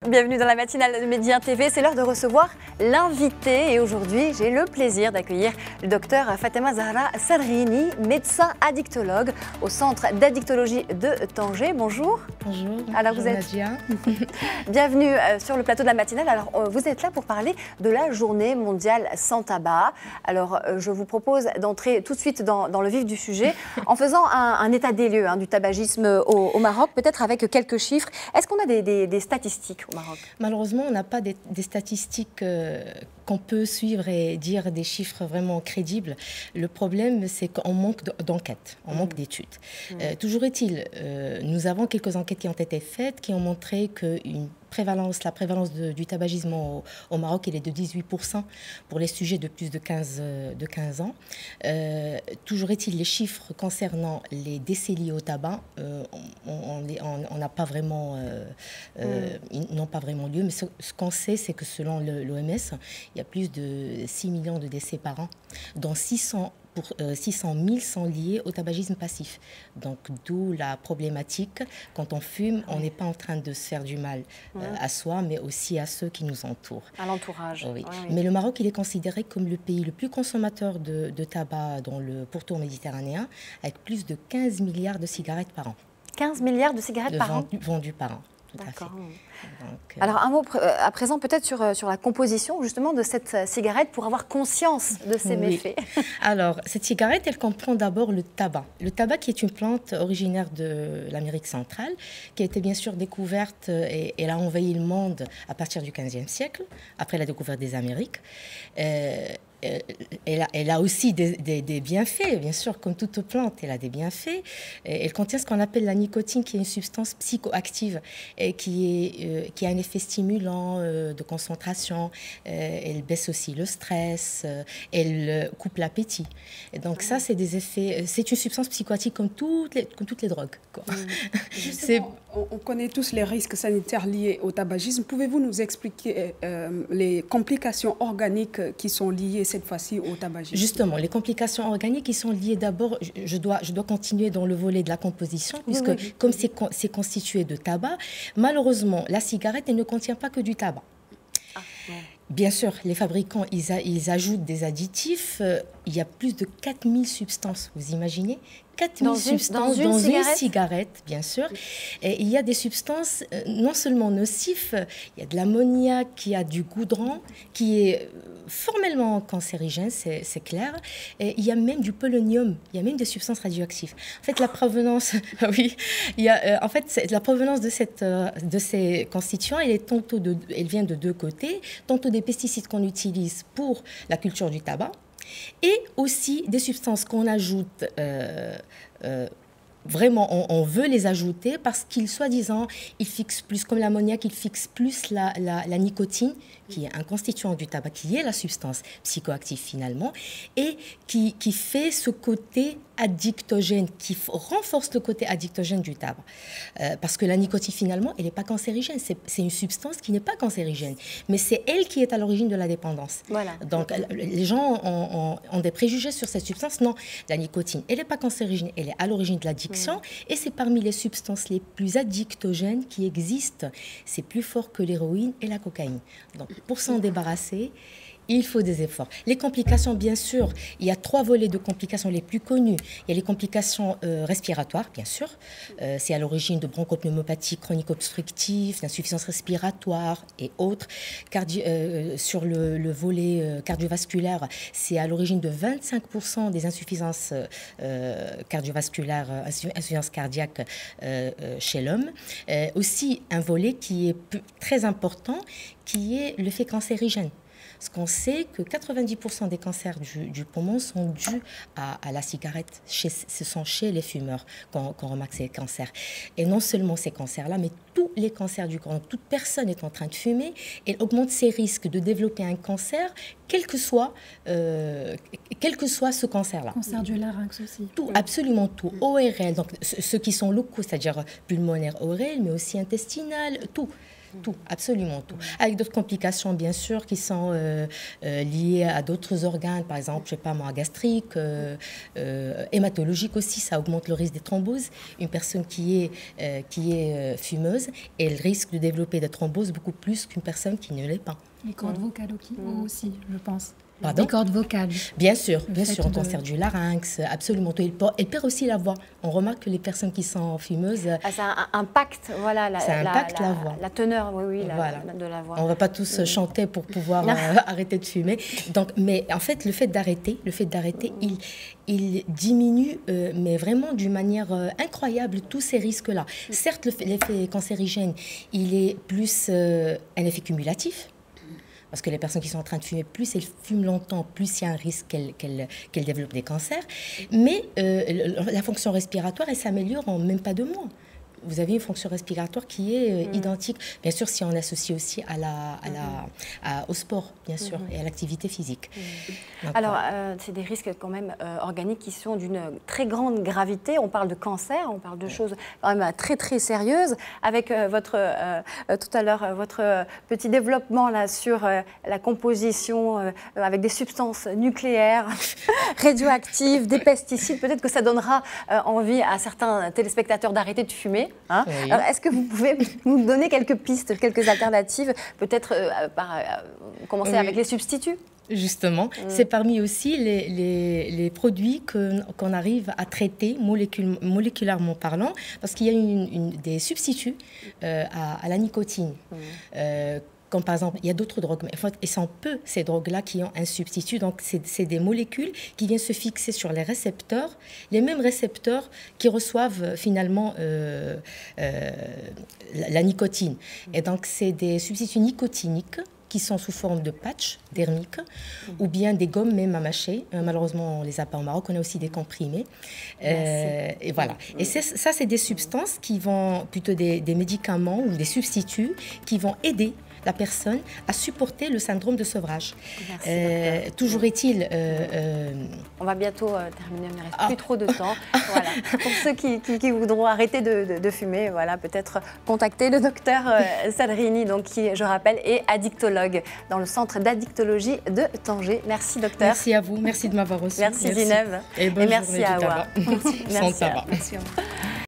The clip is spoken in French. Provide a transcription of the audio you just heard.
Bienvenue dans la matinale de Médien TV. C'est l'heure de recevoir l'invité. Et aujourd'hui, j'ai le plaisir d'accueillir le docteur Fatema Zahra Sarghini, médecin addictologue au centre d'addictologie de Tanger. Bonjour. Bonjour. Alors vous êtes bienvenue sur le plateau de la matinale. Alors vous êtes là pour parler de la journée mondiale sans tabac. Alors je vous propose d'entrer tout de suite dans le vif du sujet en faisant un état des lieux du tabagisme au Maroc, peut-être avec quelques chiffres. Est-ce qu'on a des statistiques au Maroc? Malheureusement, on n'a pas des statistiques qu'on peut suivre et dire des chiffres vraiment crédibles. Le problème, c'est qu'on manque d'enquêtes, on manque d'études. Toujours est-il, nous avons quelques enquêtes qui ont été faites qui ont montré qu'une la prévalence du tabagisme au Maroc, elle est de 18% pour les sujets de plus de 15 ans. Toujours est-il, les chiffres concernant les décès liés au tabac, on n'a pas vraiment, ils n'ont pas vraiment lieu. Mais ce qu'on sait, c'est que selon l'OMS, il y a plus de 6 millions de décès par an, dont 600 000 sont liés au tabagisme passif. Donc, d'où la problématique. Quand on fume, on n'est pas en train de se faire du mal à soi, mais aussi à ceux qui nous entourent. À l'entourage. Oui. Mais le Maroc, il est considéré comme le pays le plus consommateur de tabac dans le pourtour méditerranéen, avec plus de 15 milliards de cigarettes par an. 15 milliards de cigarettes par an vendues par an. D'accord. Alors un mot à présent peut-être sur la composition justement de cette cigarette pour avoir conscience de ses méfaits. Alors cette cigarette, elle comprend d'abord le tabac. Le tabac qui est une plante originaire de l'Amérique centrale, qui a été bien sûr découverte et elle a envahi le monde à partir du XVe siècle, après la découverte des Amériques. Elle a aussi des bienfaits, bien sûr, comme toute plante, elle a des bienfaits. Elle contient ce qu'on appelle la nicotine, qui est une substance psychoactive et qui a un effet stimulant de concentration. Elle baisse aussi le stress, elle coupe l'appétit. Donc ça, c'est des effets. C'est une substance psychoactive comme toutes les drogues, quoi. On connaît tous les risques sanitaires liés au tabagisme. Pouvez-vous nous expliquer les complications organiques qui sont liées cette fois-ci au tabagisme? Justement, les complications organiques qui sont liées d'abord, je dois continuer dans le volet de la composition, puisque comme c'est constitué de tabac, malheureusement, la cigarette, elle ne contient pas que du tabac. Bien sûr, les fabricants, ils ajoutent des additifs. Il y a plus de 4000 substances, vous imaginez? 4000 substances dans une cigarette, bien sûr. Et il y a des substances non seulement nocives, il y a de l'ammoniac, qui a du goudron, qui est formellement cancérigène, c'est clair. Et il y a même du polonium, il y a même des substances radioactives. En fait, la provenance, la provenance de ces constituants, elle vient de deux côtés, tantôt des pesticides qu'on utilise pour la culture du tabac, et aussi des substances qu'on ajoute, vraiment on veut les ajouter parce qu'ils, soi-disant, ils fixent plus, comme l'ammoniac, ils fixent plus la nicotine, qui est un constituant du tabac, qui est la substance psychoactive finalement, et qui fait ce côté addictogène, qui renforce le côté addictogène du tabac. Parce que la nicotine finalement, elle n'est pas cancérigène, c'est une substance qui n'est pas cancérigène, mais c'est elle qui est à l'origine de la dépendance. Voilà. Donc les gens ont des préjugés sur cette substance. Non, la nicotine, elle n'est pas cancérigène, elle est à l'origine de l'addiction, et c'est parmi les substances les plus addictogènes qui existent. C'est plus fort que l'héroïne et la cocaïne. Donc pour s'en débarrasser, il faut des efforts. Les complications, bien sûr, il y a 3 volets de complications les plus connus. Il y a les complications respiratoires, bien sûr. C'est à l'origine de bronchopneumopathie chronique obstructive, d'insuffisance respiratoire et autres. Sur le volet cardiovasculaire, c'est à l'origine de 25% des insuffisances cardiovasculaires, insuffisances cardiaques chez l'homme. Aussi, un volet qui est très important, qui est l'effet cancérigène. Parce qu'on sait que 90% des cancers du poumon sont dus à la cigarette. Ce sont chez les fumeurs qu'on remarque ces cancers. Et non seulement ces cancers-là, mais tous les cancers du corps. Toute personne est en train de fumer, elle augmente ses risques de développer un cancer, quel que soit ce cancer-là. Cancer du larynx aussi. Tout, absolument tout. ORL, donc ceux qui sont locaux, c'est-à-dire pulmonaire ORL, mais aussi intestinal, tout. tout, absolument tout. Avec d'autres complications, bien sûr, qui sont liées à d'autres organes, par exemple, je sais pas moi, gastrique, hématologique aussi, ça augmente le risque des thromboses. Une personne qui est fumeuse, elle risque de développer des thromboses beaucoup plus qu'une personne qui ne l'est pas. Les cordes vocales aussi, je pense. Pardon? Les cordes vocales. Bien sûr, un cancer du larynx, absolument tout. Elle perd aussi la voix. On remarque que les personnes qui sont fumeuses... ça impacte, voilà, la voix. La teneur, oui, voilà. de la voix. On ne va pas tous chanter pour pouvoir arrêter de fumer. Donc, mais en fait, le fait d'arrêter, il diminue, mais vraiment d'une manière incroyable, tous ces risques-là. Certes, l'effet cancérigène, il est plus un effet cumulatif. Parce que les personnes qui sont en train de fumer, plus elles fument longtemps, plus il y a un risque qu'elles développent des cancers. Mais la fonction respiratoire, elle s'améliore en même pas 2 mois. Vous avez une fonction respiratoire qui est identique, bien sûr, si on associe aussi au sport, bien sûr, et à l'activité physique. Donc, alors, c'est des risques quand même organiques qui sont d'une très grande gravité. On parle de cancer, on parle de choses quand même très, très sérieuses. Avec tout à l'heure, votre petit développement là, sur la composition avec des substances nucléaires, radioactives, des pesticides, peut-être que ça donnera envie à certains téléspectateurs d'arrêter de fumer. Hein. Oui. Alors, est-ce que vous pouvez nous donner quelques pistes, quelques alternatives, peut-être commencer avec les substituts? Justement, c'est parmi aussi les produits qu'on arrive à traiter moléculairement parlant, parce qu'il y a des substituts à la nicotine. Comme par exemple, il y a d'autres drogues, mais en fait, ils sont peu ces drogues-là qui ont un substitut. Donc, c'est des molécules qui viennent se fixer sur les récepteurs, les mêmes récepteurs qui reçoivent finalement la nicotine. Et donc, c'est des substituts nicotiniques qui sont sous forme de patch dermique ou bien des gommes même à mâcher. Malheureusement, on ne les a pas au Maroc. On a aussi des comprimés. Et voilà. Et ça, c'est des substances qui vont, plutôt des médicaments ou des substituts qui vont aider la personne à supporter le syndrome de sevrage. Toujours est-il... On va bientôt terminer, il ne reste plus trop de temps. Voilà. Pour ceux qui voudront arrêter de fumer, voilà, peut-être contacter le docteur Sadrini, donc, qui, je rappelle, est addictologue dans le centre d'addictologie de Tanger. Merci, docteur. Merci à vous, merci de m'avoir reçu. Merci Zineb. Et merci à Awa. Merci à vous.